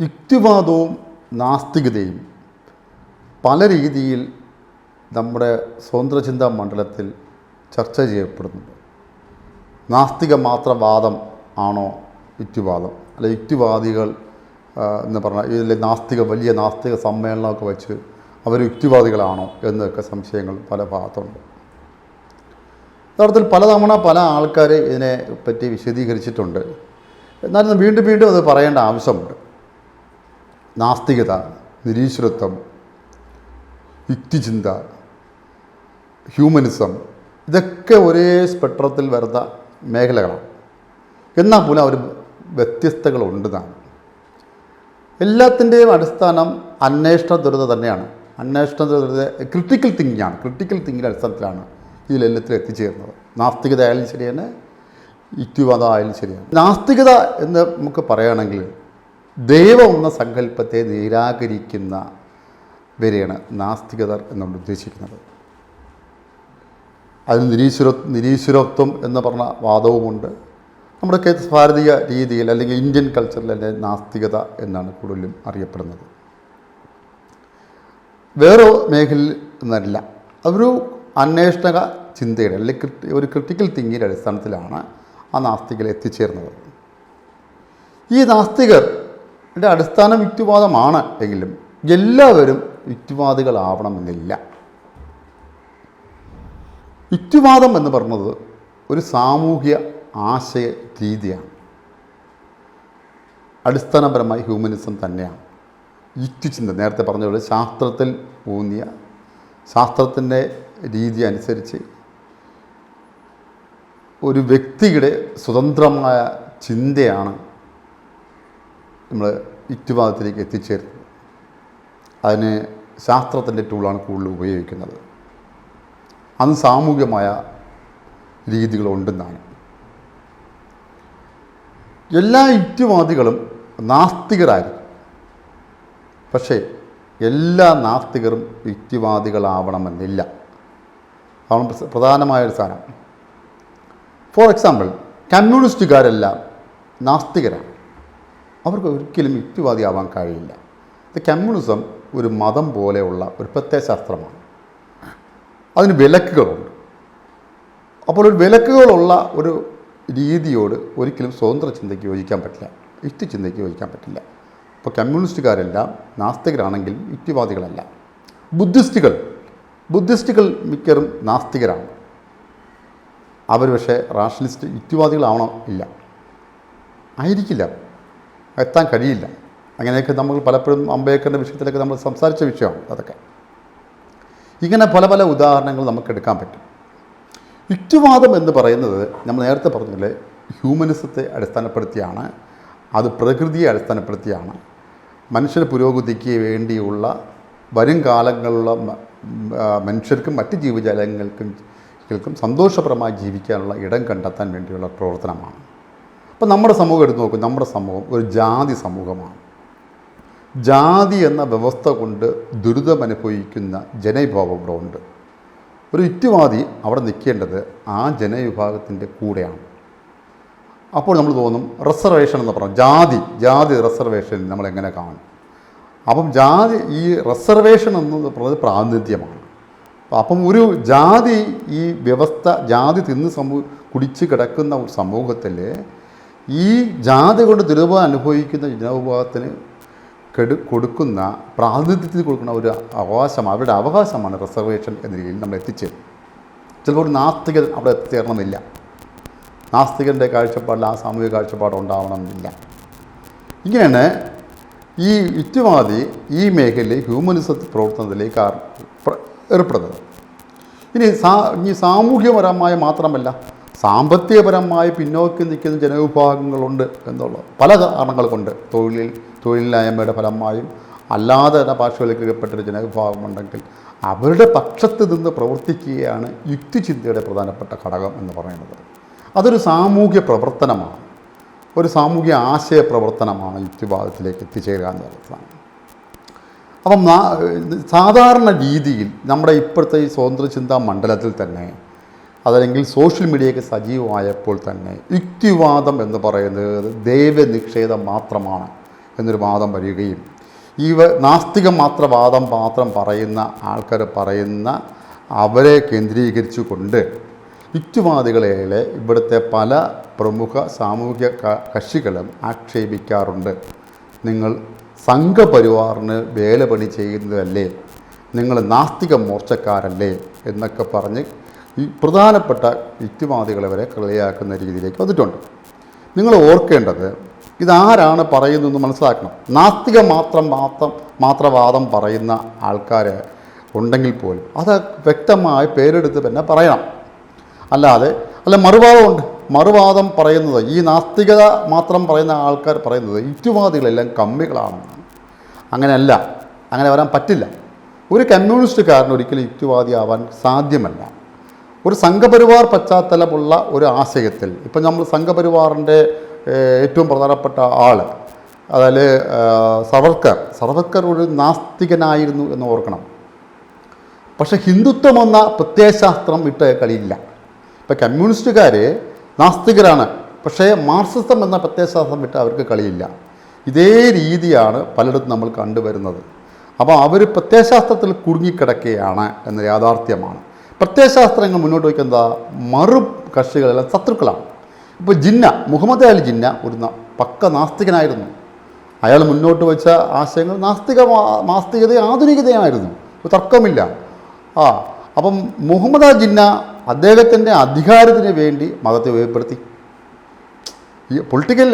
യുക്തിവാദവും നാസ്തികതയും പല രീതിയിൽ നമ്മുടെ സ്വതന്ത്രചിന്താ മണ്ഡലത്തിൽ ചർച്ച ചെയ്യപ്പെടുന്നുണ്ട്. നാസ്തിക മാത്ര വാദം ആണോ യുക്തിവാദം, അല്ലെ യുക്തിവാദികൾ എന്ന് പറഞ്ഞാൽ ഇതിലെ വലിയ നാസ്തിക സമ്മേളനമൊക്കെ വെച്ച് അവർ യുക്തിവാദികളാണോ എന്നൊക്കെ സംശയങ്ങൾ പല ഭാഗത്തുണ്ട്. യഥാർത്ഥത്തിൽ പലതവണ പല ആൾക്കാർ ഇതിനെ പറ്റി വിശദീകരിച്ചിട്ടുണ്ട്. എന്നാലും വീണ്ടും വീണ്ടും അത് പറയേണ്ട ആവശ്യമുണ്ട്. നാസ്തികത, നിരീശ്വരത്വം, യുക്തിചിന്ത, ഹ്യൂമനിസം ഇതൊക്കെ ഒരേ സ്പെക്ട്രത്തിൽ വരുന്ന മേഖലകളാണ്. എന്നാൽ പോലും അവർ വ്യത്യസ്തകളുണ്ടെന്നാണ്. എല്ലാത്തിൻ്റെയും അടിസ്ഥാനം അന്വേഷണ ത്വരിത തന്നെയാണ്. അന്വേഷണ ത്വരിത ക്രിട്ടിക്കൽ തിങ്കിങ് ആണ്. ക്രിട്ടിക്കൽ തിങ്കിങ്ങിൻ്റെ അടിസ്ഥാനത്തിലാണ് ഇതിലെല്ലാത്തിലും എത്തിച്ചേരുന്നത്. നാസ്തികത ആയാലും ശരിയാണ്, യുക്തിവാദം ആയാലും ശരിയാണ്. നാസ്തികത എന്ന് നമുക്ക് പറയുകയാണെങ്കിൽ ദൈവം എന്ന സങ്കല്പത്തെ നിരാകരിക്കുന്നവരെയാണ് നാസ്തികതർ എന്നുകൊണ്ട് ഉദ്ദേശിക്കുന്നത്. അതിൽ നിരീശ്വരത്വം എന്ന് പറഞ്ഞ വാദവുമുണ്ട്. നമ്മുടെ ഭാരതീയ രീതിയിൽ അല്ലെങ്കിൽ ഇന്ത്യൻ കൾച്ചറിൽ തന്നെ നാസ്തികത എന്നാണ് കൂടുതലും അറിയപ്പെടുന്നത്. വേറെ മേഖലയിൽ എന്നല്ല, അതൊരു അന്വേഷണ ചിന്തയുടെ അല്ലെങ്കിൽ ഒരു ക്രിട്ടിക്കൽ തിങ്കിങ്ങിൻ്റെ അടിസ്ഥാനത്തിലാണ് ആ നാസ്തികർ എത്തിച്ചേർന്നത്. ഈ നാസ്തികരുടെ അടിസ്ഥാനം യുക്തിവാദമാണ് എങ്കിലും എല്ലാവരും യുക്തിവാദികളാവണമെന്നില്ല. യുക്തിവാദം എന്ന് പറഞ്ഞത് ഒരു സാമൂഹ്യ ആശയ രീതിയാണ്. അടിസ്ഥാനപരമായി ഹ്യൂമനിസം തന്നെയാണ്. യുക്തിചിന്ത നേരത്തെ പറഞ്ഞതുപോലെ ശാസ്ത്രത്തിൽ ഊന്നിയ ശാസ്ത്രത്തിൻ്റെ രീതി അനുസരിച്ച് ഒരു വ്യക്തിയുടെ സ്വതന്ത്രമായ ചിന്തയാണ് നമ്മൾ യുക്തിവാദത്തിലേക്ക് എത്തിച്ചേരുന്നത്. അതിന് ശാസ്ത്രത്തിൻ്റെ ടൂളാണ് കൂടുതൽ ഉപയോഗിക്കുന്നത്. അന്ന് സാമൂഹികമായ രീതികളുണ്ടെന്നാണ്. എല്ലാ യുക്തിവാദികളും നാസ്തികരായിരിക്കും. പക്ഷേ എല്ലാ നാസ്തികരും യുക്തിവാദികളാവണമെന്നില്ല. അതാണ് പ്രധാനമായൊരു സാധനം. ഫോർ എക്സാമ്പിൾ, കമ്മ്യൂണിസ്റ്റുകാരെല്ലാം നാസ്തികരാണ്. അവർക്ക് ഒരിക്കലും യുക്തിവാദിയാവാൻ കഴിയില്ല. കമ്മ്യൂണിസം ഒരു മതം പോലെയുള്ള ഒരു പ്രത്യയശാസ്ത്രമാണ്. അതിന് വിലക്കുകളുണ്ട്. അപ്പോൾ ഒരു വിലക്കുകളുള്ള ഒരു രീതിയോട് ഒരിക്കലും സ്വതന്ത്ര ചിന്തയ്ക്ക് യോജിക്കാൻ പറ്റില്ല, യുക്തിചിന്തയ്ക്ക് യോജിക്കാൻ പറ്റില്ല. ഇപ്പോൾ കമ്മ്യൂണിസ്റ്റുകാരെല്ലാം നാസ്തികരാണെങ്കിൽ യുക്തിവാദികളല്ല. ബുദ്ധിസ്റ്റുകൾ മിക്കറും നാസ്തികരാണ്. അവർ പക്ഷേ റാഷണലിസ്റ്റ് യുക്തിവാദികളാവണോ? ഇല്ല, ആയിരിക്കില്ല, എത്താൻ കഴിയില്ല. അങ്ങനെയൊക്കെ നമ്മൾ പലപ്പോഴും അംബേദ്കറിൻ്റെ വിഷയത്തിലൊക്കെ നമ്മൾ സംസാരിച്ച വിഷയമാണ് അതൊക്കെ. ഇങ്ങനെ പല പല ഉദാഹരണങ്ങൾ നമുക്ക് എടുക്കാൻ പറ്റും. യുക്തിവാദം എന്ന് പറയുന്നത് നമ്മൾ നേരത്തെ പറഞ്ഞില്ലേ, ഹ്യൂമനിസത്തെ അടിസ്ഥാനപ്പെടുത്തിയാണ്, അത് പ്രകൃതിയെ അടിസ്ഥാനപ്പെടുത്തിയാണ്. മനുഷ്യൻ്റെ പുരോഗതിക്ക് വേണ്ടിയുള്ള വരും കാലങ്ങളിലുള്ള മനുഷ്യർക്കും മറ്റ് ജീവജാലങ്ങൾക്കും സന്തോഷപരമായി ജീവിക്കാനുള്ള ഇടം കണ്ടെത്താൻ വേണ്ടിയുള്ള പ്രവർത്തനമാണ്. അപ്പോൾ നമ്മുടെ സമൂഹം എടുത്ത് നോക്കും. നമ്മുടെ സമൂഹം ഒരു ജാതി സമൂഹമാണ്. ജാതി എന്ന വ്യവസ്ഥ കൊണ്ട് ദുരിതമനുഭവിക്കുന്ന ജനവിഭാഗം ഇവിടെ ഉണ്ട്. ഒരു യുക്തിവാദി അവിടെ നിൽക്കേണ്ടത് ആ ജനവിഭാഗത്തിൻ്റെ കൂടെയാണ്. അപ്പോൾ നമ്മൾ തോന്നും റിസർവേഷൻ എന്ന് പറഞ്ഞാൽ ജാതി റിസർവേഷൻ നമ്മളെങ്ങനെ കാണും? അപ്പം ഈ റിസർവേഷൻ എന്ന് പറയുന്നത് പ്രാതിനിധ്യമാണ്. അപ്പം ഒരു ഈ വ്യവസ്ഥ ജാതി കുടിച്ച് കിടക്കുന്ന ഒരു സമൂഹത്തിൽ ഈ ജാതി കൊണ്ട് ദുരിതം അനുഭവിക്കുന്ന ജനവിഭാഗത്തിന് കൊടുക്കുന്ന പ്രാതിനിധ്യത്തിന് കൊടുക്കുന്ന ഒരു അവകാശം, അവരുടെ അവകാശമാണ് റിസർവേഷൻ എന്ന രീതിയിൽ നമ്മൾ എത്തിച്ചേരും. ചിലപ്പോൾ ഒരു നാസ്തികൻ അവിടെ എത്തിച്ചേരണമെന്നില്ല. നാസ്തികൻ്റെ കാഴ്ചപ്പാടിൽ ആ സാമൂഹിക കാഴ്ചപ്പാട് ഉണ്ടാവണമെന്നില്ല. ഇങ്ങനെയാണ് ഈ യുക്തിവാദി ഈ മേഖലയിൽ ഹ്യൂമനിസത്തിൽ പ്രവർത്തനത്തിലേക്ക് ഏർപ്പെടുന്നത്. ഇനി സാമൂഹ്യപരമായ മാത്രമല്ല, സാമ്പത്തികപരമായി പിന്നോക്കം നിൽക്കുന്ന ജനവിഭാഗങ്ങളുണ്ട് എന്നുള്ളത് പല കാരണങ്ങൾ കൊണ്ട്. തൊഴിലില്ലായ്മയുടെ ഫലമായും അല്ലാതെ തന്നെ പാർശ്വവൽക്കരിക്കപ്പെട്ടൊരു ജനവിഭാഗമുണ്ടെങ്കിൽ അവരുടെ പക്ഷത്ത് നിന്ന് പ്രവർത്തിക്കുകയാണ് യുക്തിചിന്തയുടെ പ്രധാനപ്പെട്ട ഘടകം എന്ന് പറയുന്നത്. അതൊരു സാമൂഹ്യ പ്രവർത്തനമാണ്, ഒരു സാമൂഹ്യ ആശയ പ്രവർത്തനമാണ് യുക്തിവാദത്തിലേക്ക് എത്തിച്ചേരുക എന്ന് പറയുന്നതാണ്. അപ്പം സാധാരണ രീതിയിൽ നമ്മുടെ ഇപ്പോഴത്തെ ഈ സ്വതന്ത്ര ചിന്താ മണ്ഡലത്തിൽ തന്നെ, അതല്ലെങ്കിൽ സോഷ്യൽ മീഡിയയൊക്കെ സജീവമായപ്പോൾ തന്നെ യുക്തിവാദം എന്ന് പറയുന്നത് ദൈവനിഷേധം മാത്രമാണ് എന്നൊരു വാദം വരികയും നാസ്തികം മാത്രം പറയുന്ന ആൾക്കാർ പറയുന്ന അവരെ കേന്ദ്രീകരിച്ചു കൊണ്ട് യുക്തിവാദികളെ ഇവിടുത്തെ പല പ്രമുഖ സാമൂഹിക കക്ഷികളും ആക്ഷേപിക്കാറുണ്ട്. നിങ്ങൾ സംഘപരിവാറിന് വേലപണി ചെയ്യുന്നതല്ലേ, നിങ്ങൾ നാസ്തിക മോർച്ചക്കാരല്ലേ എന്നൊക്കെ പറഞ്ഞ് ഈ പ്രധാനപ്പെട്ട യുക്തിവാദികളെ വരെ കളിയാക്കുന്ന രീതിയിലേക്ക് വന്നിട്ടുണ്ട്. നിങ്ങൾ ഓർക്കേണ്ടത് ഇതാരാണ് പറയുന്നതെന്ന് മനസ്സിലാക്കണം. നാസ്തിക മാത്രവാദം പറയുന്ന ആൾക്കാർ ഉണ്ടെങ്കിൽ പോലും അത് വ്യക്തമായി പേരെടുത്ത് തന്നെ പറയണം. അല്ല മറുവാദമുണ്ട്. മറുവാദം പറയുന്നത് ഈ നാസ്തികത മാത്രം പറയുന്ന ആൾക്കാർ പറയുന്നത് യുക്തിവാദികളെല്ലാം കമ്മികളാണെന്നാണ്. അങ്ങനെയല്ല, അങ്ങനെ വരാൻ പറ്റില്ല. ഒരു കമ്മ്യൂണിസ്റ്റുകാരന് ഒരിക്കലും യുക്തിവാദിയാവാൻ സാധ്യമല്ല. ഒരു സംഘപരിവാർ പശ്ചാത്തലമുള്ള ഒരു ആശയത്തിൽ ഇപ്പം നമ്മൾ സംഘപരിവാറിൻ്റെ ഏറ്റവും പ്രധാനപ്പെട്ട ആൾ, അതായത് സവർക്കർ ഒരു നാസ്തികനായിരുന്നു എന്ന് ഓർക്കണം. പക്ഷെ ഹിന്ദുത്വം എന്ന പ്രത്യയശാസ്ത്രം വിട്ട് കളിയില്ല. ഇപ്പം കമ്മ്യൂണിസ്റ്റുകാർ നാസ്തികരാണ്, പക്ഷേ മാർക്സിസം എന്ന പ്രത്യയശാസ്ത്രം വിട്ട് അവർക്ക് കളിയില്ല. ഇതേ രീതിയാണ് പലയിടത്തും നമ്മൾ കണ്ടുവരുന്നത്. അപ്പോൾ അവർ പ്രത്യയശാസ്ത്രത്തിൽ കുടുങ്ങിക്കിടക്കുകയാണ് എന്ന യാഥാർത്ഥ്യമാണ്. പ്രത്യയശാസ്ത്രങ്ങൾ മുന്നോട്ട് വയ്ക്കുന്ന മറു കക്ഷികളെല്ലാം ശത്രുക്കളാണ്. ഇപ്പോൾ മുഹമ്മദ് അലി ജിന്ന ഒരു പക്ക നാസ്തികനായിരുന്നു. അയാൾ മുന്നോട്ട് വെച്ച ആശയങ്ങൾ നാസ്തികത ആധുനികതയായിരുന്നു, തർക്കമില്ല. അപ്പം മുഹമ്മദ് അലി ജിന്ന അദ്ദേഹത്തിൻ്റെ അധികാരത്തിന് വേണ്ടി മതത്തെ ഉപയോഗപ്പെടുത്തി. ഈ പൊളിറ്റിക്കൽ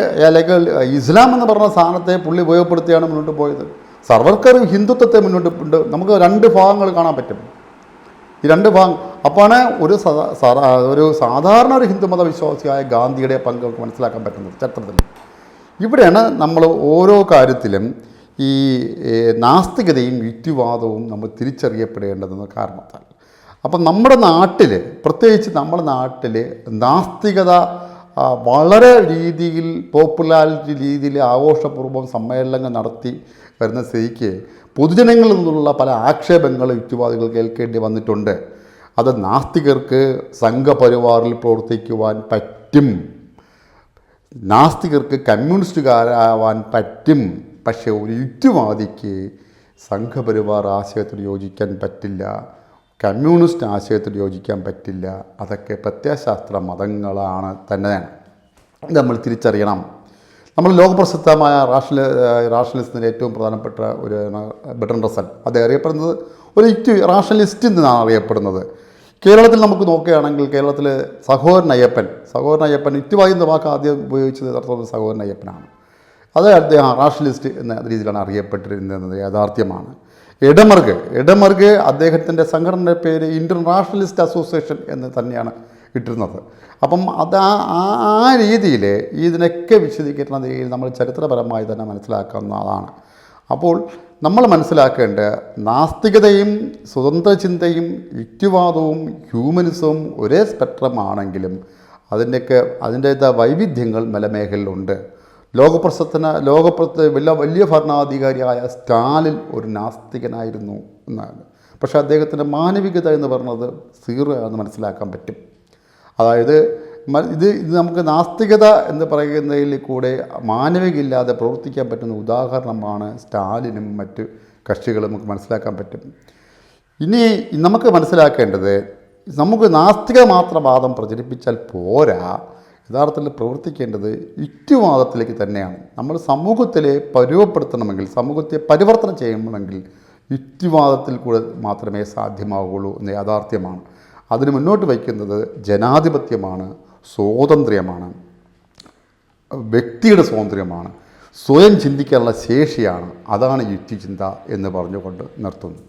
ഇസ്ലാം എന്ന് പറഞ്ഞ സാധനത്തെ പുള്ളി ഉപയോഗപ്പെടുത്തിയാണ് മുന്നോട്ട് പോയത്. സവർക്കർ ഹിന്ദുത്വത്തെ മുന്നോട്ട് നമുക്ക് രണ്ട് ഭാഗങ്ങൾ കാണാൻ പറ്റും. ഈ രണ്ട് ഭാഗം അപ്പോഴാണ് ഒരു സാധാരണ ഒരു ഹിന്ദുമത വിശ്വാസിയായ ഗാന്ധിയുടെ പങ്ക് നമുക്ക് മനസ്സിലാക്കാൻ പറ്റുന്നത് ചരിത്രത്തിൽ. ഇവിടെയാണ് നമ്മൾ ഓരോ കാര്യത്തിലും ഈ നാസ്തികതയും യുക്തിവാദവും നമ്മൾ തിരിച്ചറിയപ്പെടേണ്ടതെന്ന കാരണത്താൽ. അപ്പം നമ്മുടെ നാട്ടിൽ, പ്രത്യേകിച്ച് നമ്മുടെ നാട്ടിൽ നാസ്തികത വളരെ രീതിയിൽ പോപ്പുലാരിറ്റി രീതിയിൽ ആഘോഷപൂർവ്വം സമ്മേളനങ്ങൾ നടത്തി വരുന്ന സ്ഥിതിക്ക് പൊതുജനങ്ങളിൽ നിന്നുള്ള പല ആക്ഷേപങ്ങൾ യുക്തിവാദികൾ കേൾക്കേണ്ടി വന്നിട്ടുണ്ട്. അത് നാസ്തികർക്ക് സംഘപരിവാറിൽ പ്രവർത്തിക്കുവാൻ പറ്റും, നാസ്തികർക്ക് കമ്മ്യൂണിസ്റ്റുകാരാവാൻ പറ്റും, പക്ഷേ ഒരു യുക്തിവാദിക്ക് സംഘപരിവാർ ആശയത്തിൽ യോജിക്കാൻ പറ്റില്ല, കമ്മ്യൂണിസ്റ്റ് ആശയത്തിൽ യോജിക്കാൻ പറ്റില്ല. അതൊക്കെ പ്രത്യയശാസ്ത്ര മതങ്ങളാണ് തന്നെയാണ്. നമ്മൾ തിരിച്ചറിയണം. നമ്മൾ ലോകപ്രസിദ്ധമായ റാഷണലിസത്തിൻ്റെ ഏറ്റവും പ്രധാനപ്പെട്ട ഒരു ബെർട്രാൻഡ് റസ്സൽ, അദ്ദേഹം അറിയപ്പെടുന്നത് ഒരു റാഷണലിസ്റ്റ് എന്നാണ് അറിയപ്പെടുന്നത്. കേരളത്തിൽ നമുക്ക് നോക്കുകയാണെങ്കിൽ കേരളത്തിൽ സഹോദരൻ അയ്യപ്പൻ യുക്തിവാദി എന്ന വാക്ക് ആദ്യം ഉപയോഗിച്ചത് യഥാർത്ഥത്തിൽ സഹോദരൻ അയ്യപ്പനാണ്. അത് അദ്ദേഹം റാഷണലിസ്റ്റ് എന്ന രീതിയിലാണ് അറിയപ്പെട്ടിരുന്നത് യാഥാർത്ഥ്യമാണ്. എഡമർഗ് അദ്ദേഹത്തിൻ്റെ സംഘടനയുടെ പേര് ഇന്ത്യൻ റാഷണലിസ്റ്റ് അസോസിയേഷൻ എന്ന് തന്നെയാണ് ഇട്ടിരുന്നത്. അപ്പം അത് ആ രീതിയിൽ ഇതിനൊക്കെ വിശദീകരിക്കുന്ന രീതിയിൽ നമ്മൾ ചരിത്രപരമായി തന്നെ മനസ്സിലാക്കുന്നതാണ്. അപ്പോൾ നമ്മൾ മനസ്സിലാക്കേണ്ട നാസ്തികതയും സ്വതന്ത്ര ചിന്തയും യുക്തിവാദവും ഹ്യൂമനിസവും ഒരേ സ്പെക്ട്രമാണെങ്കിലും അതിൻ്റേതായ വൈവിധ്യങ്ങൾ മേഖലയിലുണ്ട്. വലിയ ഭരണാധികാരിയായ സ്റ്റാലിൻ ഒരു നാസ്തികനായിരുന്നു എന്നാണ്. പക്ഷേ അദ്ദേഹത്തിൻ്റെ മാനവികത എന്ന് പറയുന്നത് സീറോ എന്ന് മനസ്സിലാക്കാൻ പറ്റും. അതായത് ഇത് നമുക്ക് നാസ്തികത എന്ന് പറയുന്നതിൽ കൂടെ മാനവികയില്ലാതെ പ്രവർത്തിക്കാൻ പറ്റുന്ന ഉദാഹരണമാണ് സ്റ്റാലിനും മറ്റ് കക്ഷികളും നമുക്ക് മനസ്സിലാക്കാൻ പറ്റും. ഇനി നമുക്ക് മനസ്സിലാക്കേണ്ടത്, നമുക്ക് നാസ്തിക മാത്രവാദം പ്രചരിപ്പിച്ചാൽ പോരാ, യഥാർത്ഥത്തിൽ പ്രവർത്തിക്കേണ്ടത് യുക്തിവാദത്തിലേക്ക് തന്നെയാണ്. നമ്മൾ സമൂഹത്തിലെ പരുവപ്പെടുത്തണമെങ്കിൽ, സമൂഹത്തെ പരിവർത്തനം ചെയ്യണമെങ്കിൽ യുക്തിവാദത്തിൽ കൂടെ മാത്രമേ സാധ്യമാവുകയുള്ളൂ എന്ന യാഥാർത്ഥ്യമാണ്. അതിന് മുന്നോട്ട് വയ്ക്കുന്നത് ജനാധിപത്യമാണ്, സ്വാതന്ത്ര്യമാണ്, വ്യക്തിയുടെ സ്വാതന്ത്ര്യമാണ്, സ്വയം ചിന്തിക്കാനുള്ള ശേഷിയാണ്. അതാണ് യുക്തിചിന്ത എന്ന് പറഞ്ഞുകൊണ്ട് നിർത്തുന്നു.